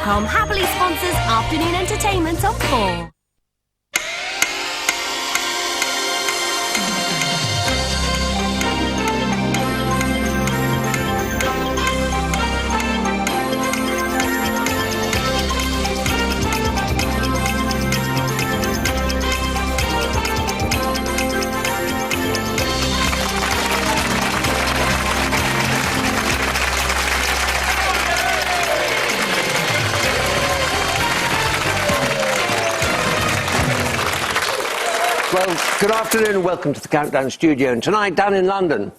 Harper.com happily sponsors afternoon entertainment on 4. Well, good afternoon and welcome to the Countdown Studio. And tonight, down in London,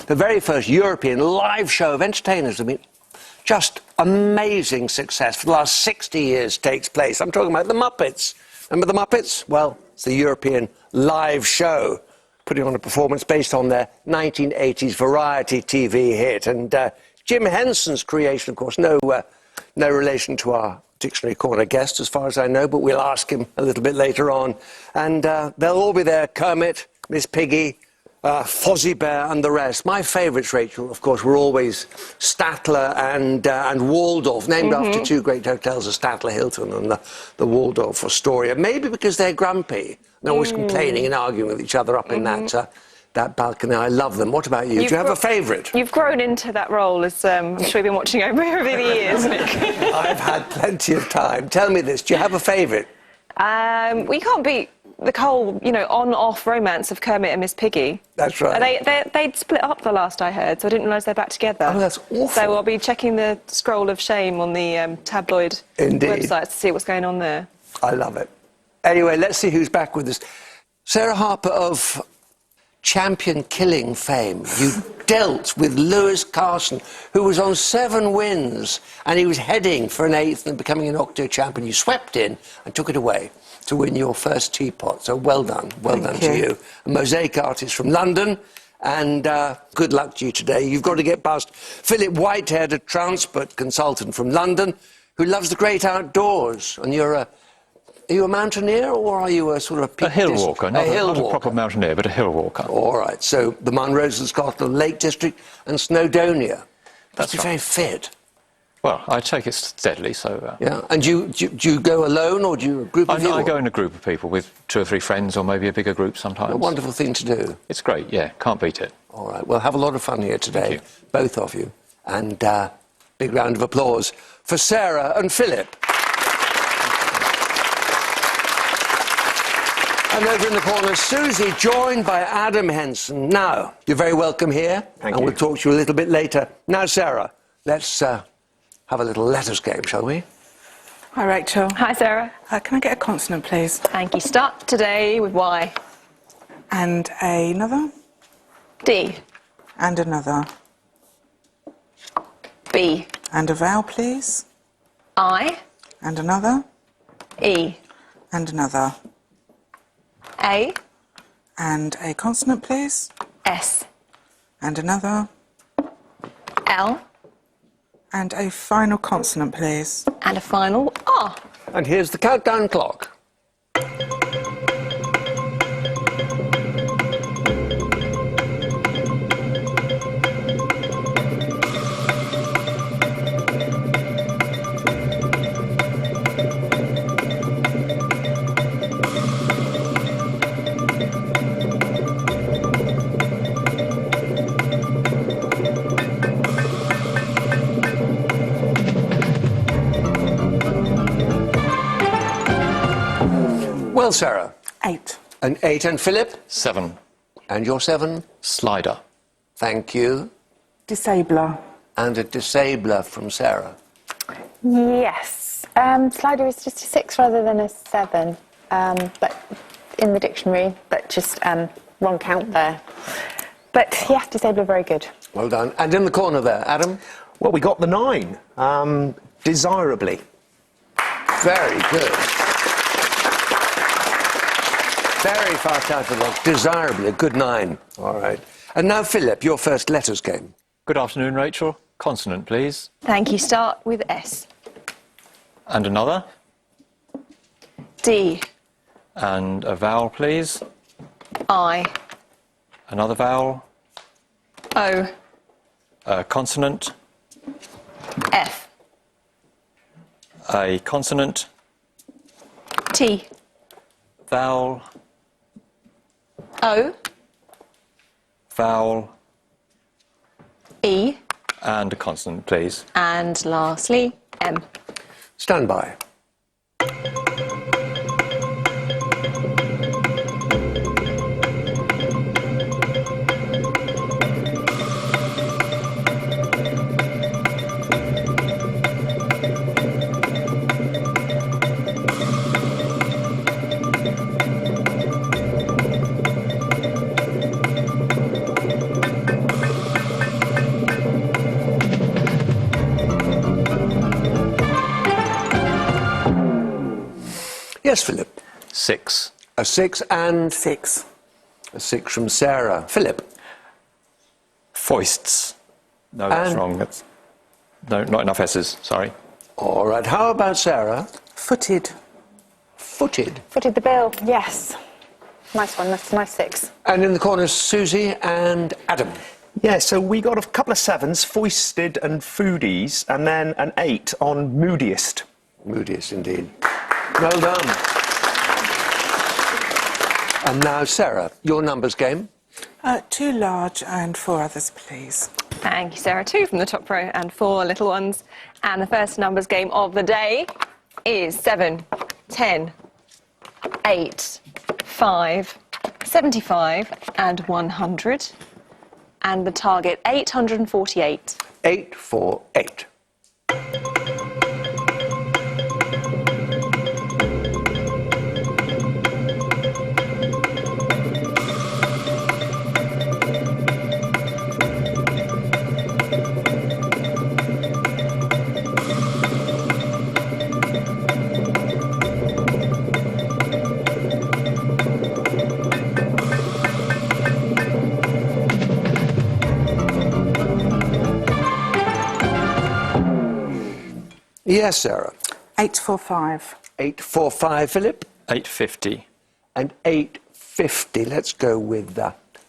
the very first European live show of entertainers. I mean, just amazing success for the last 60 years takes place. I'm talking about the Muppets. Remember the Muppets? Well, it's the European live show, putting on a performance based on their 1980s variety TV hit. And Jim Henson's creation, of course, no relation to our Dictionary Corner guest, as far as I know, but we'll ask him a little bit later on. And they'll all be there: Kermit, Miss Piggy, Fozzie Bear and the rest. My favourites, Rachel, of course, were always Statler and Waldorf, named after two great hotels, the Statler Hilton and the Waldorf Astoria. Maybe because they're grumpy. They're always complaining and arguing with each other up in that balcony. I love them. What about you? Do you have a favourite? You've grown into that role, as I'm sure you've been watching over the years, Nick. I've had plenty of time. Tell me this, do you have a favourite? We can't beat the whole, on-off romance of Kermit and Miss Piggy. That's right. They'd split up the last I heard, so I didn't realise they're back together. Oh, that's awful. So I'll be checking the scroll of shame on the tabloid websites to see what's going on there. I love it. Anyway, let's see who's back with us. Sarah Harper of champion killing fame. You dealt with Lewis Carson, who was on 7 wins, and he was heading for an 8th and becoming an Octo champion. You swept in and took it away to win your first teapot. So well done to you. A mosaic artist from London, and good luck to you today. You've got to get past Philip Whitehead, a transport consultant from London, who loves the great outdoors. And are you a mountaineer, or are you a sort of a hill walker? Not a proper mountaineer, but a hill walker. All right. So the Munros and Scotland, Lake District, and Snowdonia. That's very fit. Well, I take it steadily, so. Yeah. And do you go alone, or do you a group of people? I go in a group of people with 2 or 3 friends, or maybe a bigger group sometimes. A wonderful thing to do. It's great. Yeah, can't beat it. All right. Well, have a lot of fun here today, both of you, and big round of applause for Sarah and Philip. And over in the corner, Susie, joined by Adam Henson. Now, you're very welcome here. Thank you. And we'll talk to you a little bit later. Now, Sarah, let's have a little letters game, shall we? Hi, Rachel. Hi, Sarah. Can I get a consonant, please? Thank you. Start today with Y. And another? D. And another? B. And a vowel, please? I. And another? E. And another? A. And a consonant, please? S. And another? L. And a final consonant, please? And a final R. And here's the countdown clock. Well, Sarah. 8. An 8. And Philip? 7. And your 7? Slider. Thank you. Disabler. And a disabler from Sarah. Yes. Slider is just a 6 rather than a 7. But in the dictionary, but just wrong count there. But yeah, disabler, very good. Well done. And in the corner there, Adam? Well, we got the 9. Desirably. Very good. Very fast out of the box. Desirably, a good 9. All right. And now, Philip, your first letters game. Good afternoon, Rachel. Consonant, please. Thank you. Start with S. And another. D. And a vowel, please. I. Another vowel. O. A consonant. F. A consonant, T. vowel, O. vowel, E. and a consonant, please. And lastly, M. Stand by. Yes, Philip. 6. A 6 and 6. a 6 from Sarah. Philip. Foists. No, that's And- wrong. That's, no, not enough S's, sorry. All right. How about Sarah? Footed. Footed. Footed the bill, yes. Nice one, that's my 6. And in the corners, Susie and Adam. Yeah, so we got a couple of 7s, foisted and foodies, and then an 8 on moodiest. Moodiest indeed. Well done. And now, Sarah, your numbers game. 2 large and 4 others, please. Thank you, Sarah. 2 from the top row and 4 little ones. And the first numbers game of the day is 7, 10, 8, 5, 75 and 100. And the target, 848. 848. Yes, Sarah. 845. 845, Philip. 850. And 850. Let's go with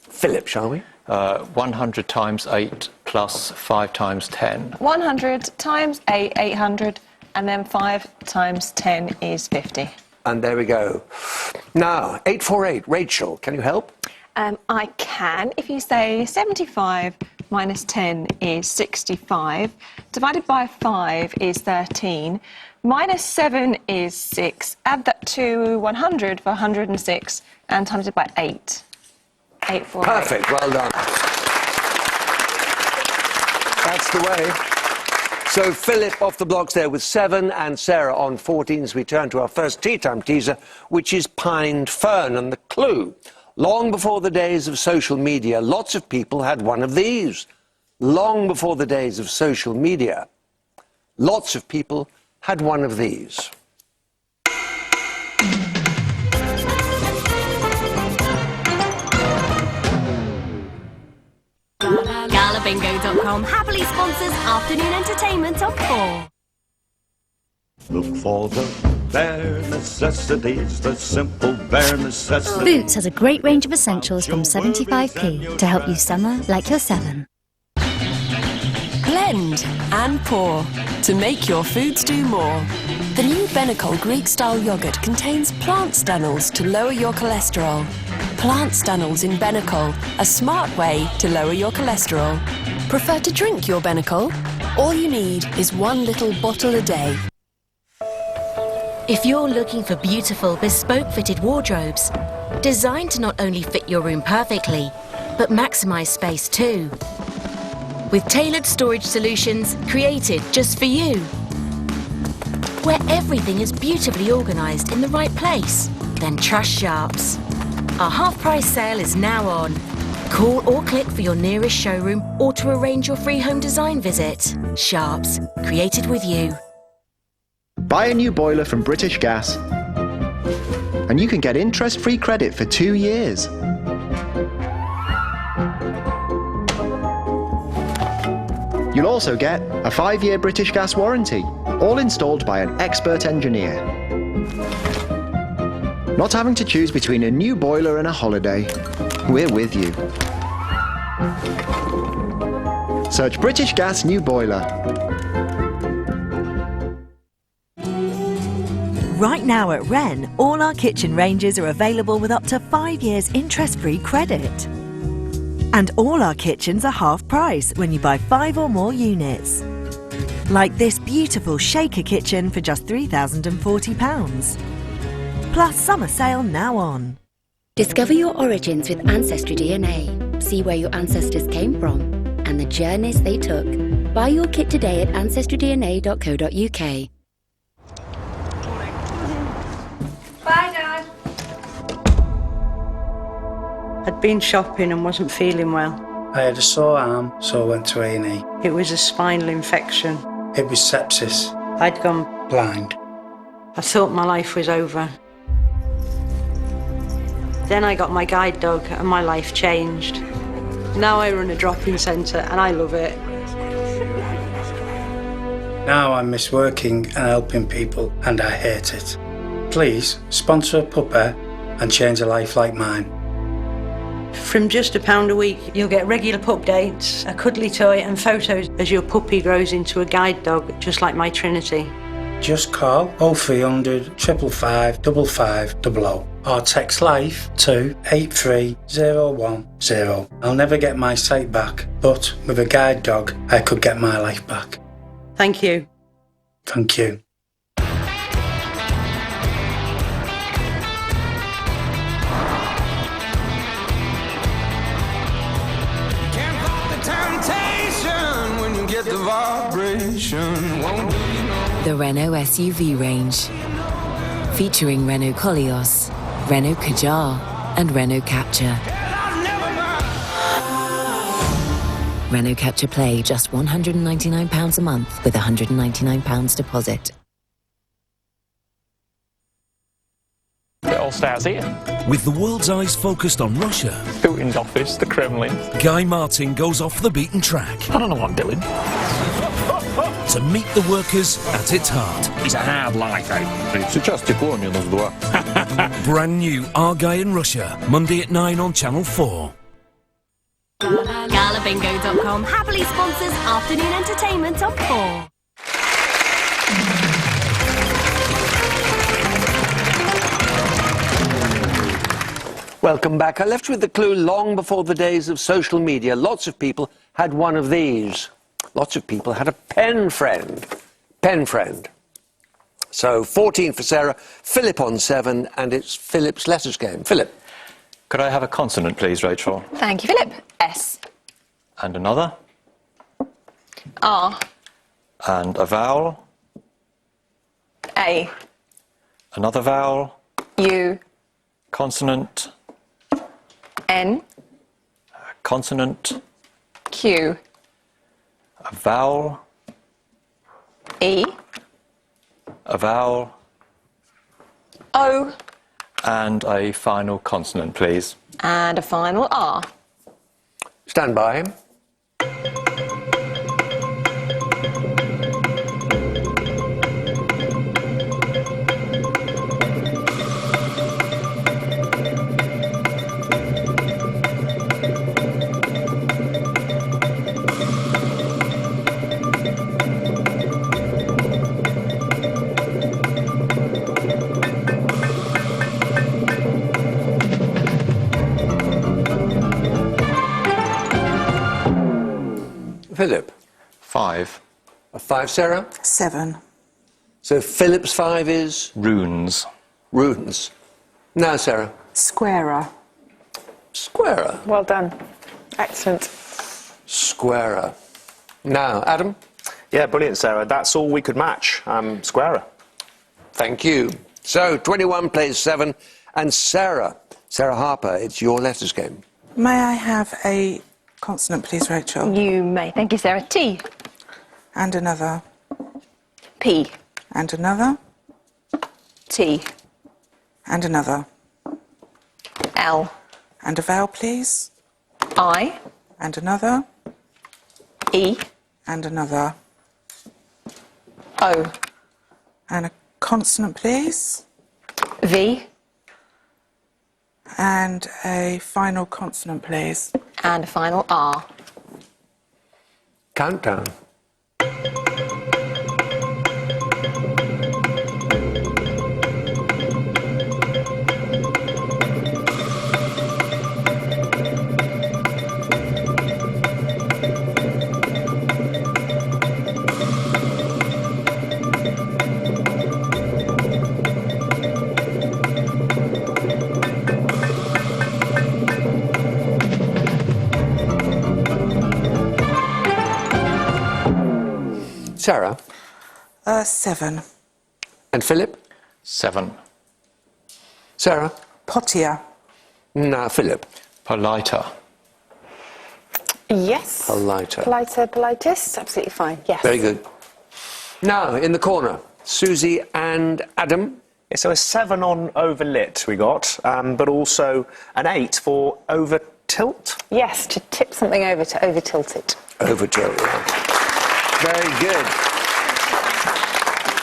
Philip, shall we? 100 times 8 plus 5 times 10. 100 times 8, 800. And then 5 times 10 is 50. And there we go. Now, 848. Rachel, can you help? I can. If you say 75 minus 10 is 65, divided by 5 is 13, minus 7 is 6, add that to 100 for 106, and times it by 8. 848. Perfect. Well done. That's the way. So Philip off the blocks there with 7 and Sarah on 14 as we turn to our first tea time teaser, which is pined fern. And the clue, long before the days of social media, lots of people had one of these. Long before the days of social media, lots of people had one of these. GalaBingo.com happily sponsors afternoon entertainment on 4. Look for the bare necessities, the simple bare necessities. Boots has a great range of essentials from 75p to help you summer like you're 7. Blend and pour to make your foods do more. The new Benecol Greek-style yogurt contains plant stannules to lower your cholesterol. Plant stannules in Benecol, a smart way to lower your cholesterol. Prefer to drink your Benecol? All you need is 1 little bottle a day. If you're looking for beautiful, bespoke fitted wardrobes, designed to not only fit your room perfectly, but maximise space too. With tailored storage solutions created just for you, where everything is beautifully organised in the right place, then trust Sharps. Our half-price sale is now on. Call or click for your nearest showroom or to arrange your free home design visit. Sharps, created with you. Buy a new boiler from British Gas and you can get interest-free credit for 2 years. You'll also get a 5-year British Gas warranty, all installed by an expert engineer. Not having to choose between a new boiler and a holiday, we're with you. Search British Gas New Boiler. Right now at Wren, all our kitchen ranges are available with up to 5 years interest-free credit. And all our kitchens are half price when you buy 5 or more units. Like this beautiful shaker kitchen for just £3,040. Plus summer sale now on. Discover your origins with Ancestry DNA. See where your ancestors came from and the journeys they took. Buy your kit today at ancestrydna.co.uk. Bye, Dad. I'd been shopping and wasn't feeling well. I had a sore arm, so I went to A&E. It was a spinal infection. It was sepsis. I'd gone Blind. I thought my life was over. Then I got my guide dog and my life changed. Now I run a drop-in centre and I love it. Now I miss working and helping people, and I hate it. Please sponsor a puppy and change a life like mine. From just £1 a week, you'll get regular pup dates, a cuddly toy and photos as your puppy grows into a guide dog, just like my Trinity. Just call 0300 555 5500 or text LIFE to 83010. I'll never get my sight back, but with a guide dog, I could get my life back. Thank you. Thank you. The Renault SUV range, featuring Renault Koleos, Renault Kadjar and Renault Captur. Renault Captur Play, just £199 a month with £199 deposit. It all starts here. With the world's eyes focused on Russia, Putin's office, the Kremlin. Guy Martin goes off the beaten track. I don't know what I'm doing. To meet the workers at its heart. It's a hard life out. Сейчас тепло минус 2. Brand new Our Guy in Russia, Monday at 9 on Channel 4. GalaBingo.com happily sponsors afternoon entertainment on 4. Welcome back. I left you with the clue long before the days of social media. Lots of people had one of these. Lots of people had a pen friend. Pen friend. So 14 for Sarah, Philip on 7, and it's Philip's letters game. Philip. Could I have a consonant, please, Rachel? Thank you, Philip. S. And another? R. And a vowel? A. Another vowel? U. Consonant? N. Consonant? Q. A vowel? E. A vowel? O. And a final consonant, please. And a final R. Stand by. Philip. 5. A 5, Sarah? 7. So Philip's 5 is? Runes. Runes. Now, Sarah. Squarer. Squarer. Well done. Excellent. Squarer. Now, Adam? Yeah, brilliant, Sarah. That's all we could match. Squarer. Thank you. So 21 plays 7, and Sarah Harper, it's your letters game. May I have a consonant, please, Rachel? You may. Thank you, Sarah. T. And another. P. And another. T. And another. L. And a vowel, please. I. And another. E. And another. O. And a consonant, please. V. And a final consonant, please. And a final R. Countdown. Sarah? 7. And Philip? 7. Sarah? Pottier. No, Philip. Politer. Yes. Politer. Politis, absolutely fine, yes. Very good. Now, in the corner, Susie and Adam. Yeah, so a 7 on overlit we got, but also an 8 for over tilt. Yes, to tip something over, to over tilt it. Over tilt, yeah. Very good.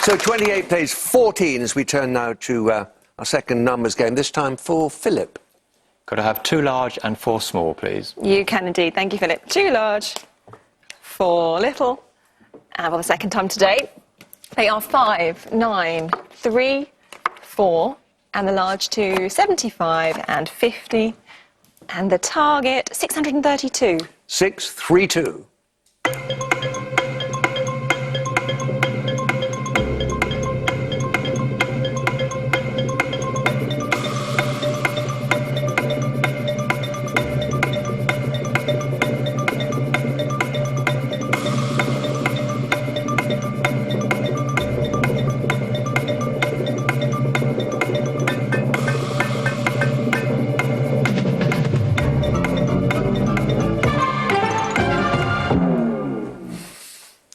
So 28 plays 14 as we turn now to our second numbers game, this time for Philip. Could I have 2 large and 4 small, please? You can indeed. Thank you, Philip. 2 large, 4 little. And for the second time today, they are 5, 9, 3, 4, and the large 2, 75 and 50. And the target, 632. 632.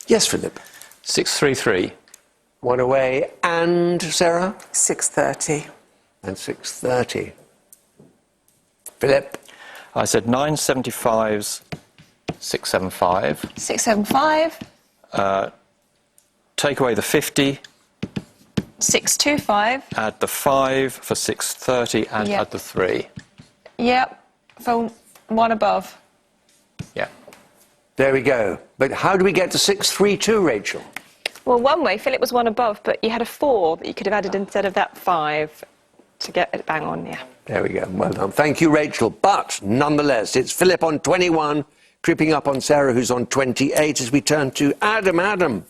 Yes, Philip. 633. 1 away. And Sarah? 630. And 630. Philip? I said 975s, 675. 675. Take away the 50. 625. Add the 5 for 630 and Yep. add the 3. Yep, for 1 above. Yeah. There we go. But how do we get to 632, Rachel? Well, one way, Philip was 1 above, but you had a 4 that you could have added instead of that 5 to get it bang on, yeah. There we go. Well done. Thank you, Rachel. But nonetheless, it's Philip on 21, creeping up on Sarah, who's on 28, as we turn to Adam. Adam,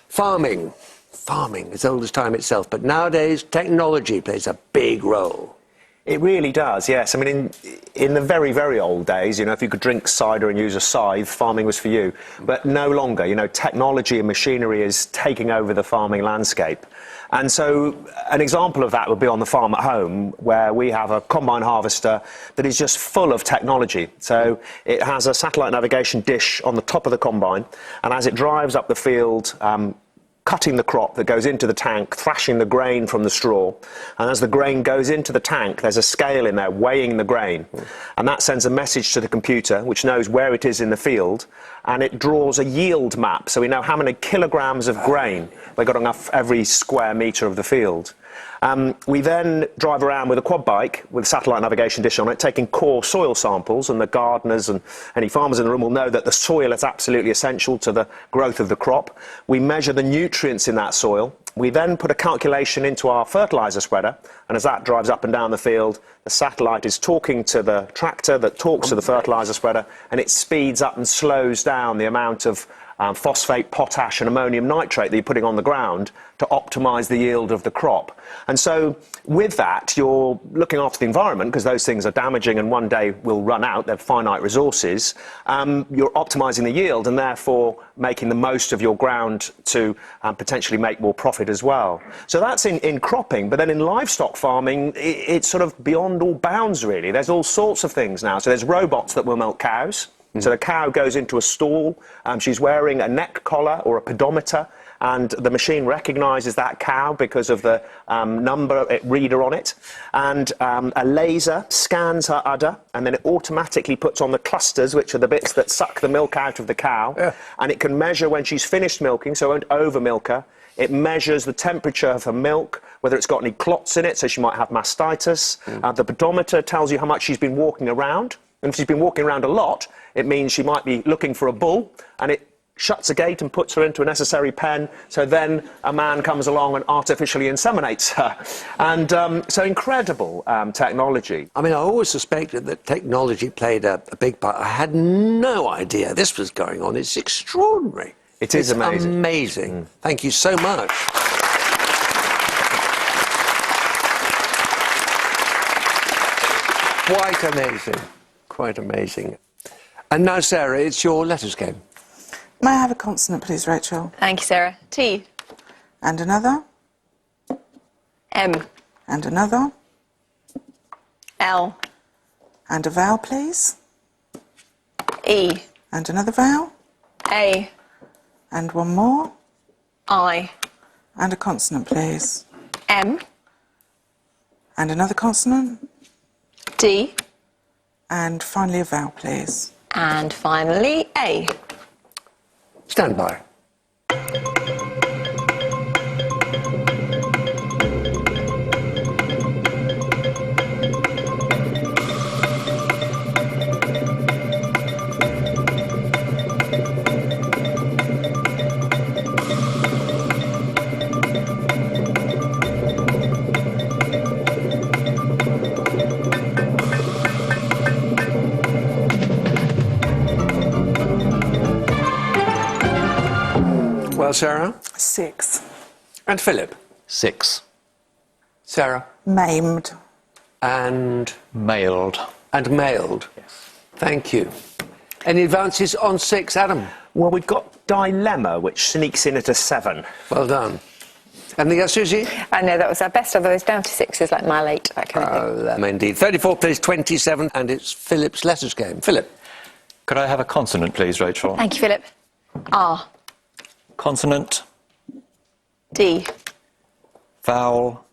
farming. Farming, as old as time itself. But nowadays, technology plays a big role. It really does, yes. I mean, in the very, very old days, you know, if you could drink cider and use a scythe, farming was for you. But no longer, you know, technology and machinery is taking over the farming landscape. And so an example of that would be on the farm at home, where we have a combine harvester that is just full of technology. So it has a satellite navigation dish on the top of the combine, and as it drives up the field, cutting the crop that goes into the tank, thrashing the grain from the straw. And as the grain goes into the tank, there's a scale in there weighing the grain. And that sends a message to the computer, which knows where it is in the field, and it draws a yield map. So we know how many kilograms of grain they got on every square metre of the field. We then drive around with a quad bike with a satellite navigation dish on it, taking core soil samples, and the gardeners and any farmers in the room will know that the soil is absolutely essential to the growth of the crop. We measure the nutrients in that soil. We then put a calculation into our fertiliser spreader, and as that drives up and down the field, the satellite is talking to the tractor that talks to the fertiliser spreader, and it speeds up and slows down the amount of phosphate, potash and ammonium nitrate that you're putting on the ground to optimise the yield of the crop. And so with that, you're looking after the environment, because those things are damaging and one day will run out, they're finite resources. You're optimising the yield and therefore making the most of your ground to potentially make more profit as well. So that's in cropping, but then in livestock farming, it's sort of beyond all bounds really. There's all sorts of things now. So there's robots that will milk cows. So the cow goes into a stall, she's wearing a neck collar or a pedometer, and the machine recognises that cow because of the reader on it, and a laser scans her udder, and then it automatically puts on the clusters, which are the bits that suck the milk out of the cow, and it can measure when she's finished milking, so it won't over milk her. It measures the temperature of her milk, whether it's got any clots in it, so she might have mastitis. The pedometer tells you how much she's been walking around, and if she's been walking around a lot, it means she might be looking for a bull, and it shuts a gate and puts her into a necessary pen, so then a man comes along and artificially inseminates her. And so incredible technology. I mean, I always suspected that technology played a big part. I had no idea this was going on. It's extraordinary. It is amazing. Amazing. Thank you so much. Quite amazing. Quite amazing. And now, Sarah, it's your letters game. May I have a consonant, please, Rachel? Thank you, Sarah. T. And another? M. And another? L. And a vowel, please? E. And another vowel? A. And one more? I. And a consonant, please? M. And another consonant? D. And finally a vowel, please? And finally, A. Stand by. Well, Sarah? 6. And Philip? 6. Sarah? Maimed. And? Mailed. And mailed. Yes. Thank you. Any advances on 6, Adam? Well, we've got dilemma, which sneaks in at a 7. Well done. Anything else, Susie? I know that was our best, although it's down to 6s, like mile 8, that kind of thing. Indeed. 34 plays 27, and it's Philip's letters game. Philip? Could I have a consonant, please, Rachel? Thank you, Philip. R. Consonant. D. Vowel.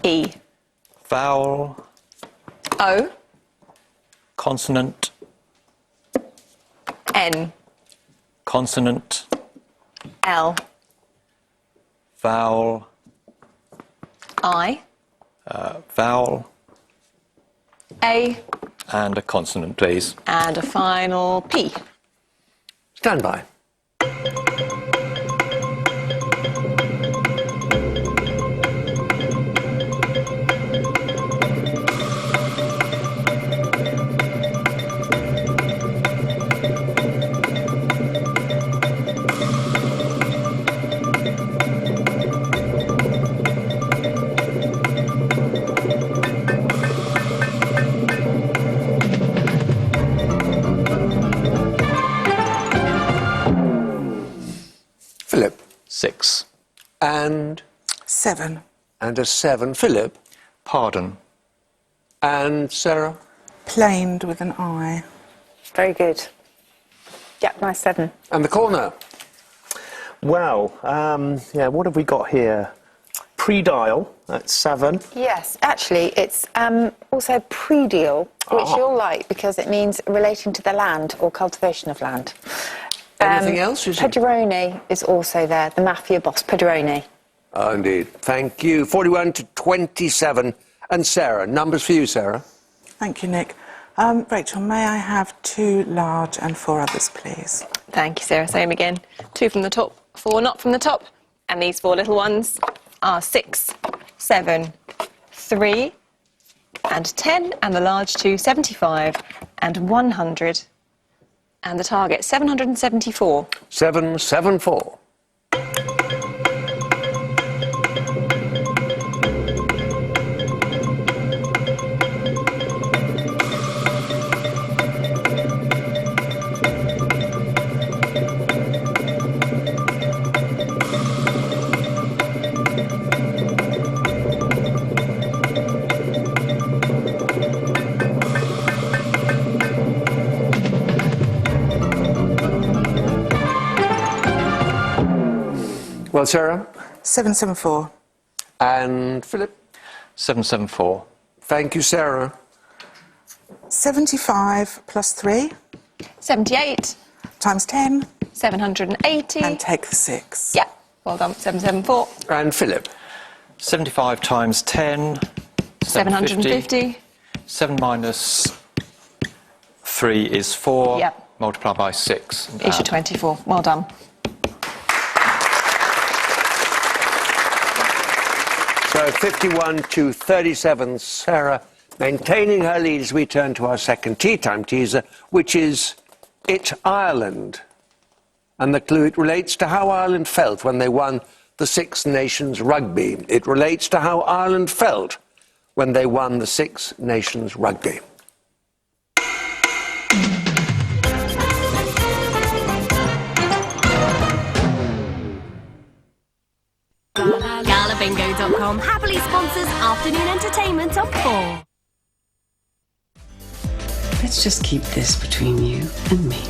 E. Vowel. O. Consonant. N. Consonant. L. Vowel. I. Vowel. A. And a consonant, please. And a final P. Stand by. Philip? 6. And? 7. And a 7. Philip? Pardon. And Sarah? Planed with an I. Very good. Yep, nice 7. And the corner? Well, yeah, what have we got here? Pre-dial at 7. Yes, actually, it's also predial, which you'll like because it means relating to the land or cultivation of land. Anything else? Pedrone is also there, the mafia boss, Pedrone. Oh, indeed. Thank you. 41 to 27. And Sarah, numbers for you, Sarah. Thank you, Nick. Rachel, may I have 2 large and 4 others, please? Thank you, Sarah. Same again. 2 from the top, 4 not from the top. And these 4 little ones are 6, 7, 3, and 10. And the large 2, 75 and 100. And the target, 774. 774. Well, Sarah? 774. And Philip? 774. Thank you, Sarah. 75 plus 3. 78. Times 10. 780. And take the 6. Yeah, well done. 774. And Philip? 75 times 10. 750. 7 minus 3 is 4. Yep. Multiply by 6. and Issue add. 24. Well done. So 51 to 37, Sarah maintaining her lead as we turn to our second tea time teaser, which is It Ireland. And the clue, it relates to how Ireland felt when they won the Six Nations Rugby. It relates to how Ireland felt when they won the Six Nations Rugby. GalaBingo.com happily sponsors afternoon entertainment on 4. Let's just keep this between you and me.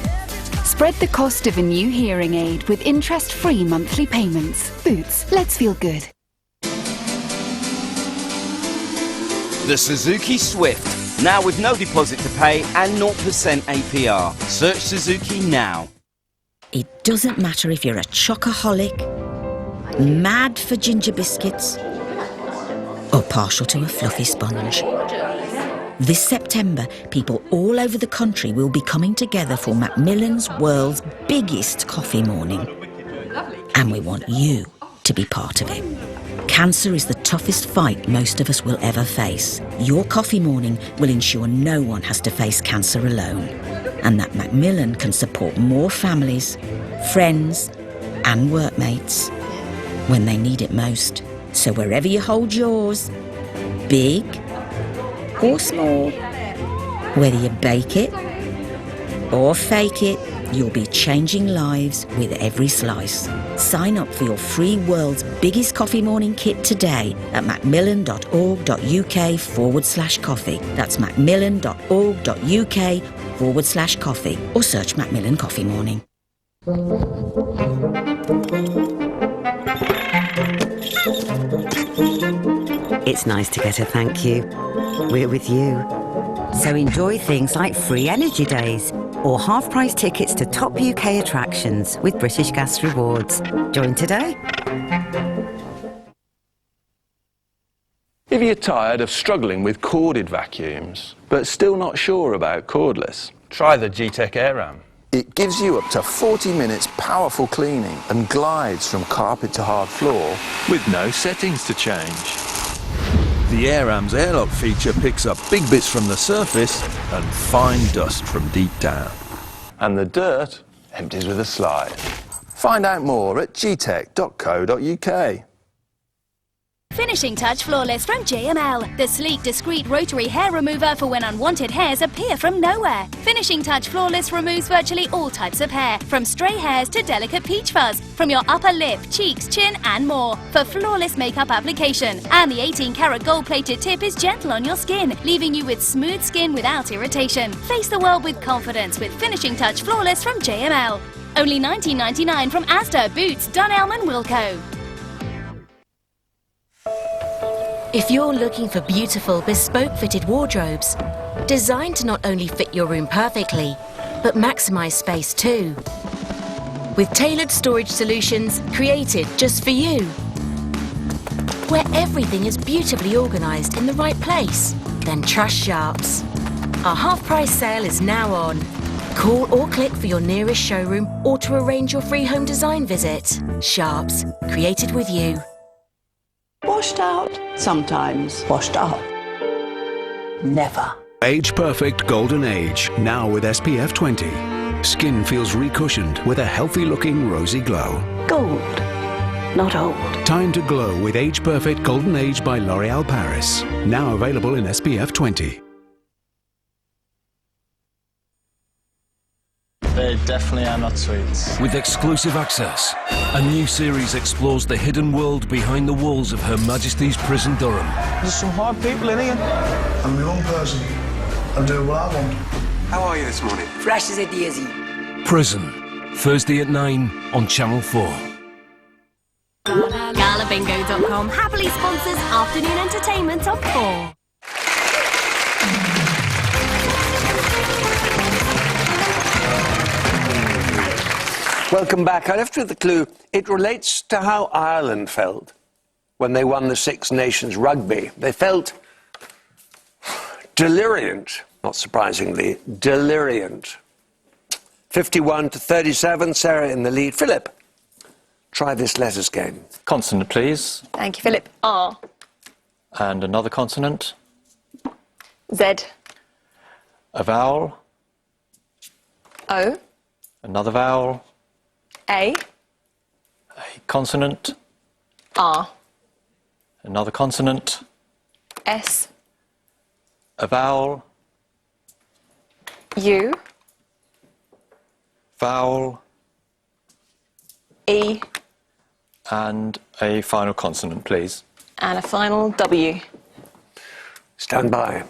Spread the cost of a new hearing aid with interest-free monthly payments. Boots, let's feel good. The Suzuki Swift, now with no deposit to pay and 0% APR. Search Suzuki now. It doesn't matter if you're a chocoholic, mad for ginger biscuits, or partial to a fluffy sponge. This September, people all over the country will be coming together for Macmillan's world's biggest coffee morning. And we want you to be part of it. Cancer is the toughest fight most of us will ever face. Your coffee morning will ensure no one has to face cancer alone, and that Macmillan can support more families, friends, and workmates when they need it most. So wherever you hold yours, big or small, whether you bake it or fake it, you'll be changing lives with every slice. Sign up for your free world's biggest coffee morning kit today at macmillan.org.uk/coffee. That's macmillan.org.uk/coffee, or search Macmillan Coffee Morning. It's nice to get a thank you. We're with you. So enjoy things like free energy days or half-price tickets to top UK attractions with British Gas Rewards. Join today. If you're tired of struggling with corded vacuums, but still not sure about cordless, try the G-Tech AirRam. It gives you up to 40 minutes powerful cleaning and glides from carpet to hard floor with no settings to change. The AirRam's airlock feature picks up big bits from the surface and fine dust from deep down. And the dirt empties with a slide. Find out more at gtech.co.uk. Finishing Touch Flawless from JML. The sleek, discreet rotary hair remover for when unwanted hairs appear from nowhere. Finishing Touch Flawless removes virtually all types of hair, from stray hairs to delicate peach fuzz, from your upper lip, cheeks, chin and more, for flawless makeup application. And the 18-karat gold-plated tip is gentle on your skin, leaving you with smooth skin without irritation. Face the world with confidence with Finishing Touch Flawless from JML. Only $19.99 from Asda, Boots, Dunelm and Wilko. If you're looking for beautiful, bespoke fitted wardrobes, designed to not only fit your room perfectly, but maximise space too. With tailored storage solutions created just for you, where everything is beautifully organised in the right place, then trust Sharps. Our half-price sale is now on. Call or click for your nearest showroom or to arrange your free home design visit. Sharps, created with you. Washed out? Sometimes. Washed up? Never. Age Perfect Golden Age, now with SPF 20. Skin feels recushioned with a healthy-looking rosy glow. Gold, not old. Time to glow with Age Perfect Golden Age by L'Oréal Paris. Now available in SPF 20. They definitely are not sweets. With exclusive access, a new series explores the hidden world behind the walls of Her Majesty's Prison Durham. There's some hard people in here. I'm my own person. I'm doing what I want. How are you this morning? Fresh as a daisy. Prison, Thursday at 9 on Channel 4. GalaBingo.com happily sponsors afternoon entertainment on 4. Welcome back. I left you with the clue. It relates to how Ireland felt when they won the Six Nations rugby. They felt deliriant, not surprisingly, deliriant. 51-37, Sarah in the lead. Philip, try this letters game. Consonant, please. Thank you, Philip. R. And another consonant. Z. A vowel. O. Another vowel. A. A consonant. R. Another consonant. S. A vowel. U. Vowel. E. And a final consonant, please. And a final W. Stand by.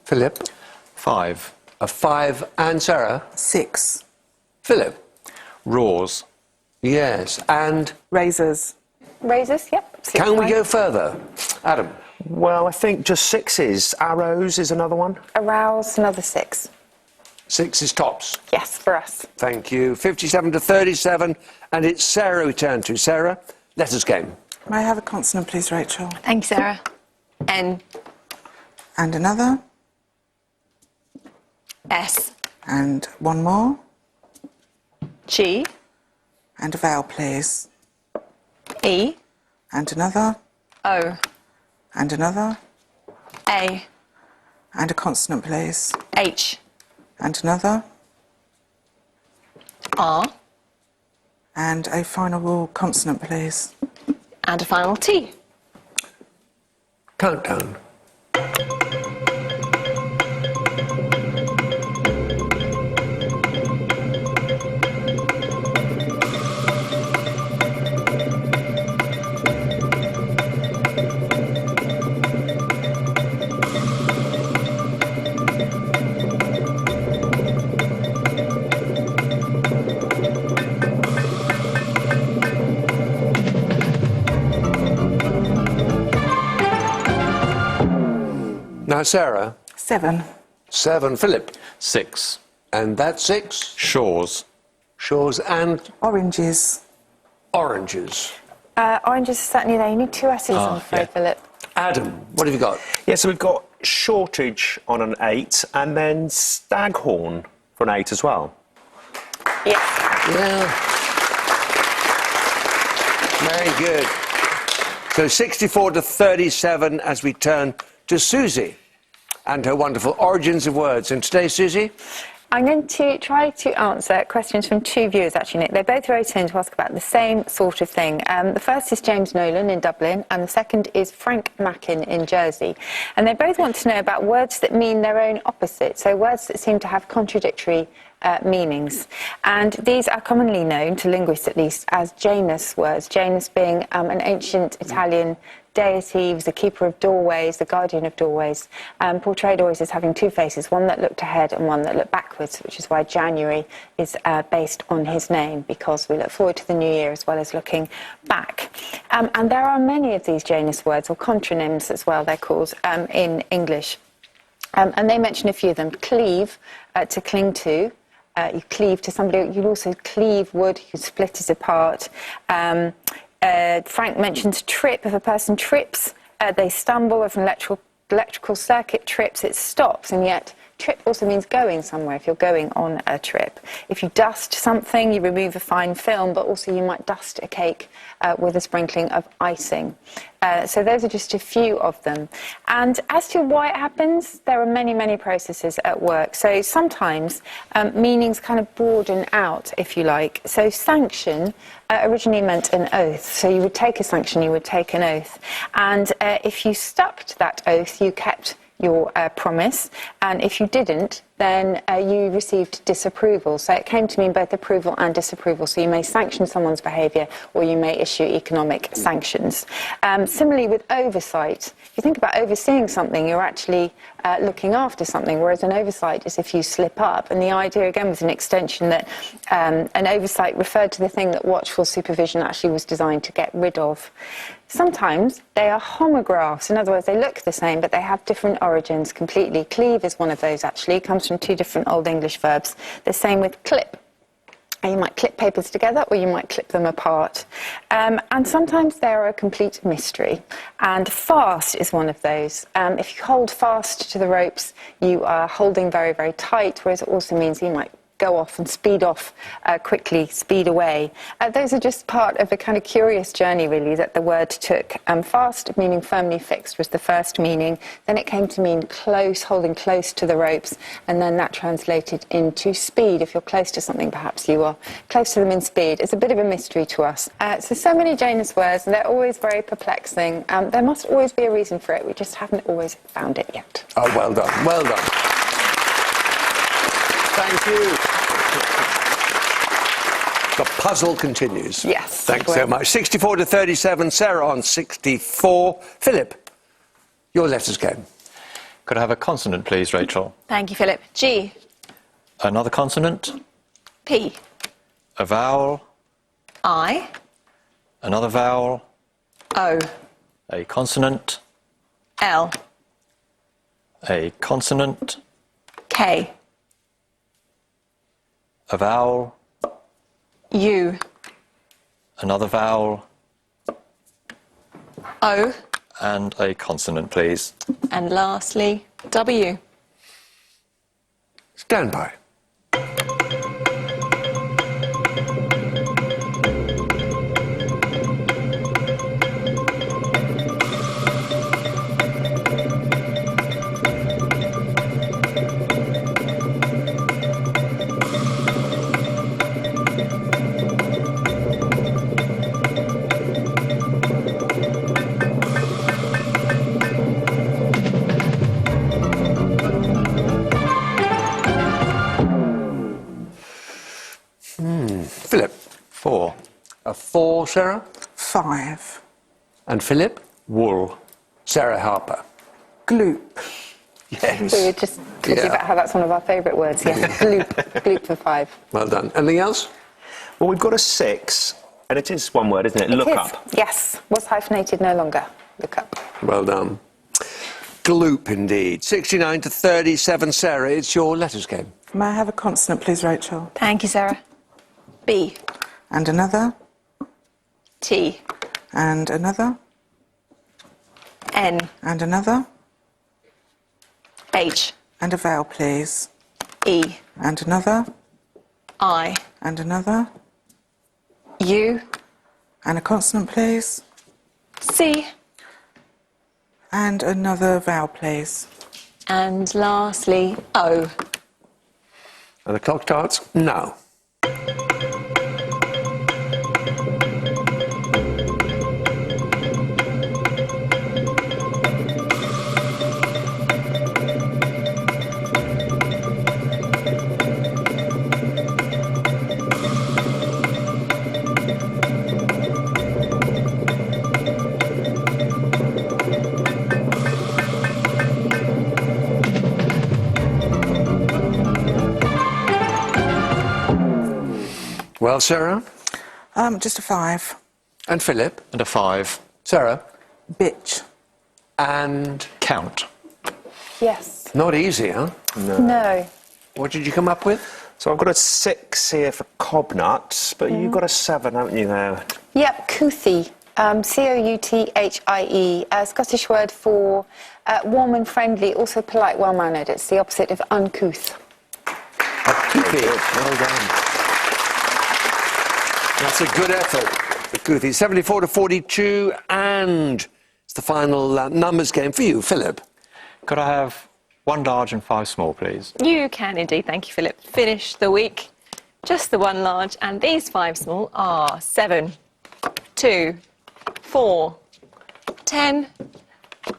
Philip? 5. A 5. And Sarah? 6. Philip? Roars. Yes. And? Razors. Razors, yep. Can we go further? Adam? Well, I think just 6s. Arrows is another one. Arouse, another 6. 6 is tops. Yes, for us. Thank you. 57 to 37, and it's Sarah we turn to. Sarah, letters game. May I have a consonant, please, Rachel? Thank you, Sarah. N. And another. S. And one more. G. And a vowel, please. E. And another. O. And another. A. And a consonant, please. H. And another. R. And a final consonant, please. And a final T. Countdown. Now, Sarah? 7. 7. Philip? 6. And that's 6? Shores. Shores and? Oranges. Oranges. Oranges are certainly there. You need 2 S's, I'm afraid, yeah. Philip. Adam, what have you got? Yeah, so we've got shortage on an 8, and then staghorn for an 8 as well. Yes. Yeah. Very good. So 64 to 37 as we turn to Susie and her wonderful origins of words. And today, Susie? I'm going to try to answer questions from 2 viewers, actually, Nick. They both wrote in to ask about the same sort of thing. The first is James Nolan in Dublin, and the second is Frank Mackin in Jersey. And they both want to know about words that mean their own opposite, so words that seem to have contradictory meanings. And these are commonly known, to linguists at least, as Janus words. Janus being an ancient Italian deity. He was the keeper of doorways, the guardian of doorways, portrayed always as having 2 faces, one that looked ahead and one that looked backwards, which is why January is based on his name, because we look forward to the new year as well as looking back. And there are many of these Janus words, or contronyms as well they're called, in English. And they mention a few of them. Cleave, to cling to. You cleave to somebody. You also cleave wood. You split it apart. Frank mentions trip. If a person trips, they stumble. If an electrical circuit trips, it stops. And yet, trip also means going somewhere, if you're going on a trip. If you dust something, you remove a fine film, but also you might dust a cake with a sprinkling of icing. So those are just a few of them. And as to why it happens, there are many, many processes at work. So sometimes meanings kind of broaden out, if you like. So sanction originally meant an oath. So you would take a sanction, you would take an oath. And if you stuck to that oath, you kept your promise, and if you didn't, then you received disapproval. So it came to mean both approval and disapproval. So you may sanction someone's behaviour, or you may issue economic sanctions. Similarly with oversight, if you think about overseeing something, you're actually looking after something, whereas an oversight is if you slip up. And the idea, again, was an extension that an oversight referred to the thing that watchful supervision actually was designed to get rid of. Sometimes they are homographs. In other words, they look the same, but they have different origins completely. Cleave is one of those, actually. It comes from 2 different Old English verbs. The same with clip. You might clip papers together, or you might clip them apart. And sometimes they're a complete mystery. And fast is one of those. If you hold fast to the ropes, you are holding very, very tight, whereas it also means you might go off and speed off quickly, speed away. Those are just part of a kind of curious journey, really, that the word took. Fast, meaning firmly fixed, was the first meaning. Then it came to mean close, holding close to the ropes, and then that translated into speed. If you're close to something, perhaps you are close to them in speed. It's a bit of a mystery to us. So many Janus words, and they're always very perplexing. There must always be a reason for it. We just haven't always found it yet. Oh, well done, well done. Thank you. The puzzle continues. Yes. Thanks so much. 64 to 37, Sarah on 64. Philip, your letters game. Could I have a consonant, please, Rachel? Thank you, Philip. G. Another consonant. P. A vowel. I. Another vowel. O. A consonant. L. A consonant. K. A vowel. U. Another vowel. O. And a consonant, please. And lastly, W. Stand by. Philip. 4. A 4, Sarah? 5. And Philip? Wool. Sarah Harper. Gloop. Yes. We were just talking about how that's one of our favourite words. Yes, gloop. Gloop for 5. Well done. Anything else? Well, we've got a 6, and it is one word, isn't it? Look It is. up. Yes. Was hyphenated no longer. Look up. Well done. Gloop, indeed. 69 to 37, Sarah, it's your letters game. May I have a consonant, please, Rachel? Thank you, Sarah. B. And another? T. And another? N. And another? H. And a vowel, please. E. And another? I. And another? U. And a consonant, please. C. And another vowel, please. And lastly, O. And the clock starts now. Well, Sarah? Just a 5. And Philip? And a 5. Sarah? Bitch. And Count. Yes. not easy, huh? No. What did you come up with? So I've got a 6 here for cob nuts, but you've got a 7, haven't you, there? Yep, couthie. C-O-U-T-H-I-E, a Scottish word for warm and friendly, also polite, well-mannered. It's the opposite of uncouth. Well done. That's a good effort. The Couthie, 74 to 42, and it's the final numbers game for you, Philip. Could I have 1 large and 5 small, please? You can indeed, thank you, Philip. Finish the week. Just the 1 large, and these 5 small are 7, 2, 4, 10,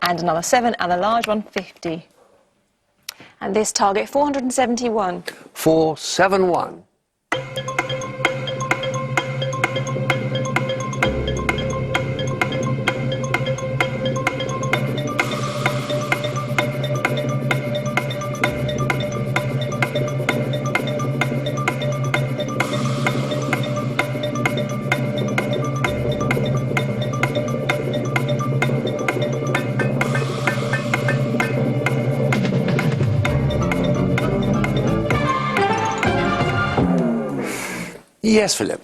and another 7, and a large one, 50. And this target, 471. 471. Yes, Philip.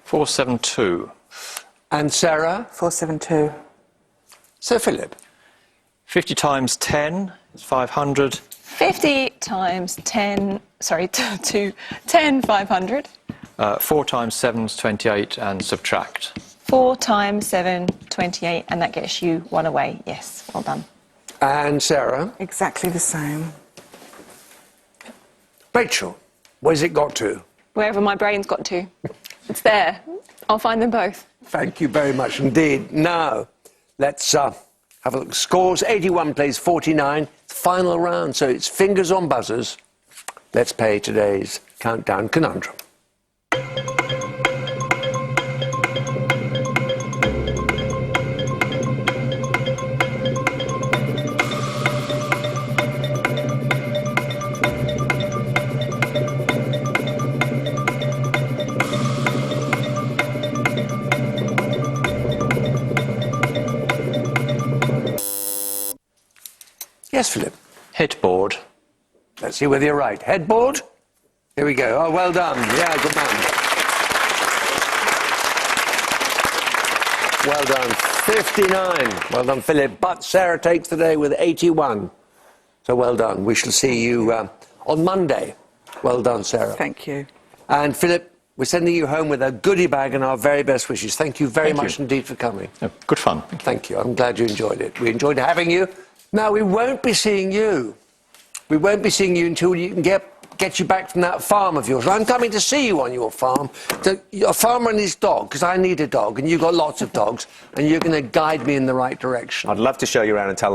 472. And Sarah? 472. So, Philip? 50 times 10 is 500. 50 times 10, sorry, to 10, 500. 4 times 7's 28 and subtract. 4 times 7, 28, and that gets you 1 away. Yes, well done. And Sarah? Exactly the same. Rachel, where's it got to? Wherever my brain's got to. It's there. I'll find them both. Thank you very much indeed. Now, let's have a look. Scores, 81 plays 49. Final round, so it's fingers on buzzers. Let's play today's Countdown Conundrum. Yes, Philip. Headboard. Let's see whether you're right. Headboard? Here we go. Oh, well done. Yeah, good man. Well done. 59. Well done, Philip. But Sarah takes the day with 81. So well done. We shall see you on Monday. Well done, Sarah. Thank you. And Philip, we're sending you home with a goodie bag and our very best wishes. Thank you very much indeed for coming. Good fun. Thank you. I'm glad you enjoyed it. We enjoyed having you. Now, we won't be seeing you. We won't be seeing you until you can get you back from that farm of yours. I'm coming to see you on your farm. A farmer and his dog, because I need a dog, and you've got lots of dogs, and you're going to guide me in the right direction. I'd love to show you around and tell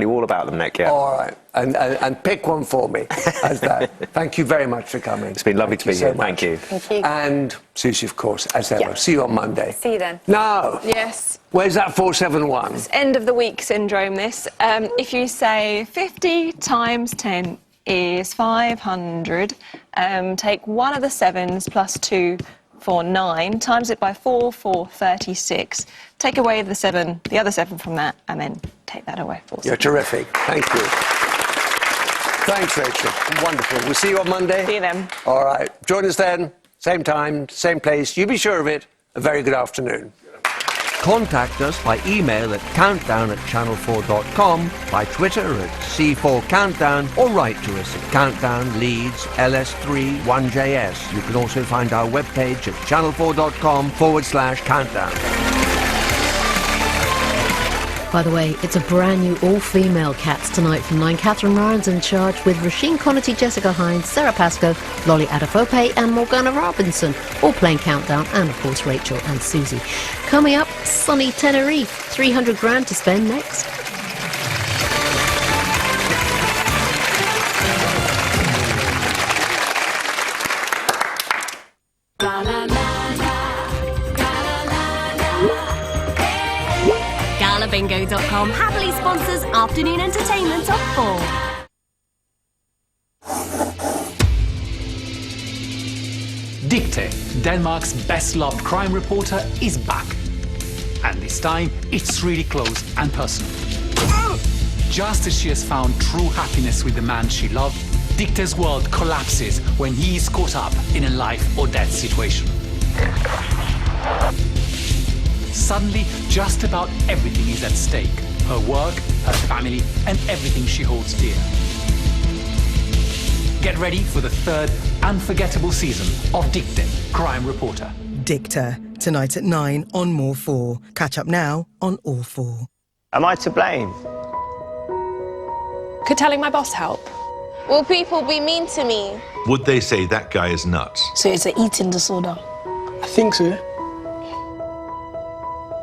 you all about them, Nick. Yeah. All right, and pick one for me. As that. Thank you very much for coming. It's been lovely to be here. Thank you. Thank you. And Susie, of course, as ever. Yeah. See you on Monday. See you then. Now. Yes. Where's that 471? It's end of the week syndrome, this. If you say 50 times 10 is 500, take one of the 7's plus 2 for 9, times it by 4 for 36. Take away the other 7 from that, and then take that away. You're terrific. Thank you. Thanks, Rachel. Wonderful. We'll see you on Monday. See you then. All right. Join us then. Same time, same place. You be sure of it. A very good afternoon. Contact us by email at countdown@channel4.com, by Twitter at C4Countdown, or write to us at Countdown Leeds LS3 1JS. You can also find our webpage at channel4.com/countdown. By the way, it's a brand new all-female Cats tonight from 9. Catherine Ryan's in charge with Rasheen Connerty, Jessica Hines, Sarah Pascoe, Lolly Adefope and Morgana Robinson, all playing Countdown, and of course Rachel and Susie. Coming up, sunny Tenerife, 300 grand to spend next. GalaBingo.com happily sponsors afternoon entertainment of 4. Dicte, Denmark's best-loved crime reporter, is back. And this time, it's really close and personal. Just as she has found true happiness with the man she loved, Dicte's world collapses when he is caught up in a life-or-death situation. Suddenly, just about everything is at stake. Her work, her family, and everything she holds dear. Get ready for the 3rd unforgettable season of Dicte, Crime Reporter. Dicte, tonight at 9 on More 4. Catch up now on All 4. Am I to blame? Could telling my boss help? Will people be mean to me? Would they say that guy is nuts? So it's an eating disorder. I think so.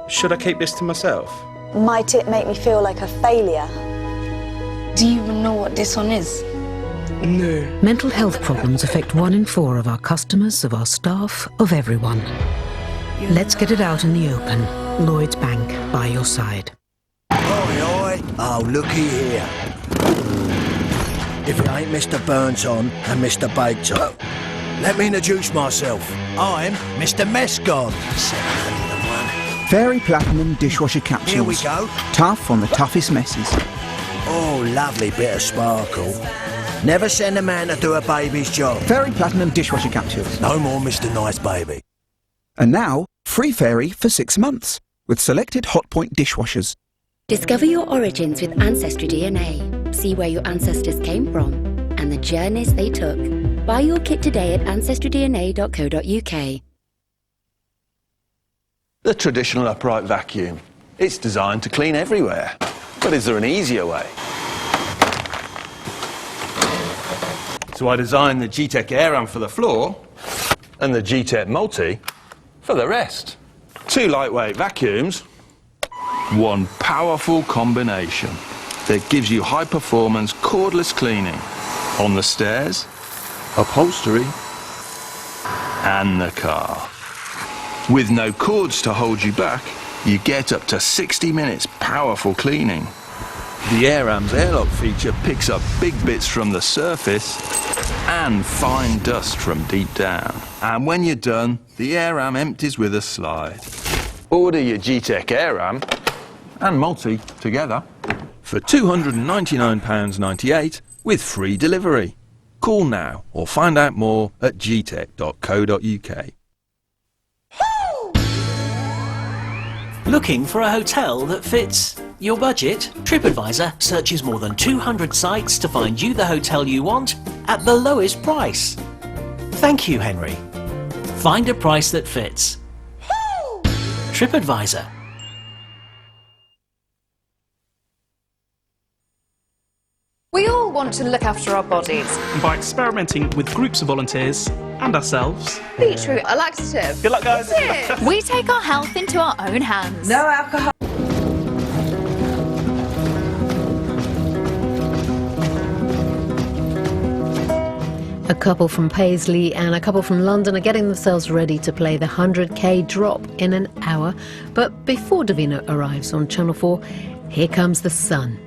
Should I keep this to myself? Might it make me feel like a failure? Do you even know what this one is? No. Mental health problems affect 1 in 4 of our customers, of our staff, of everyone. Let's get it out in the open. Lloyds Bank, by your side. Oi, oi. Oh, looky here. If it ain't Mr. Burns-on and Mr. Baked-on, let me introduce myself. I'm Mr. Mescon. 701. Fairy Platinum dishwasher capsules. Here we go. Tough on the toughest messes. Oh, lovely bit of sparkle. Never send a man to do a baby's job. Fairy Platinum dishwasher capsules. No more Mr. Nice Baby. And now, free Fairy for 6 months with selected Hotpoint dishwashers. Discover your origins with Ancestry DNA. See where your ancestors came from. and the journeys they took. Buy your kit today at ancestrydna.co.uk. The traditional upright vacuum. It's designed to clean everywhere. But is there an easier way? So I designed the G-Tech AirAm for the floor and the G-Tech Multi for the rest. 2 lightweight vacuums, 1 powerful combination that gives you high-performance cordless cleaning on the stairs, upholstery and the car. With no cords to hold you back, you get up to 60 minutes powerful cleaning. The AirAm's airlock feature picks up big bits from the surface and fine dust from deep down. And when you're done, the AirAm empties with a slide. Order your G-Tech AirAm and Multi together for £299.98 with free delivery. Call now or find out more at gtech.co.uk. Looking for a hotel that fits your budget? TripAdvisor searches more than 200 sites to find you the hotel you want at the lowest price. Thank you, Henry. Find a price that fits. TripAdvisor. We all want to look after our bodies. By experimenting with groups of volunteers and ourselves. Beetroot, a laxative. Good luck, guys. We take our health into our own hands. No alcohol. A couple from Paisley and a couple from London are getting themselves ready to play the 100k drop in an hour. But before Davina arrives on Channel 4, here comes the sun.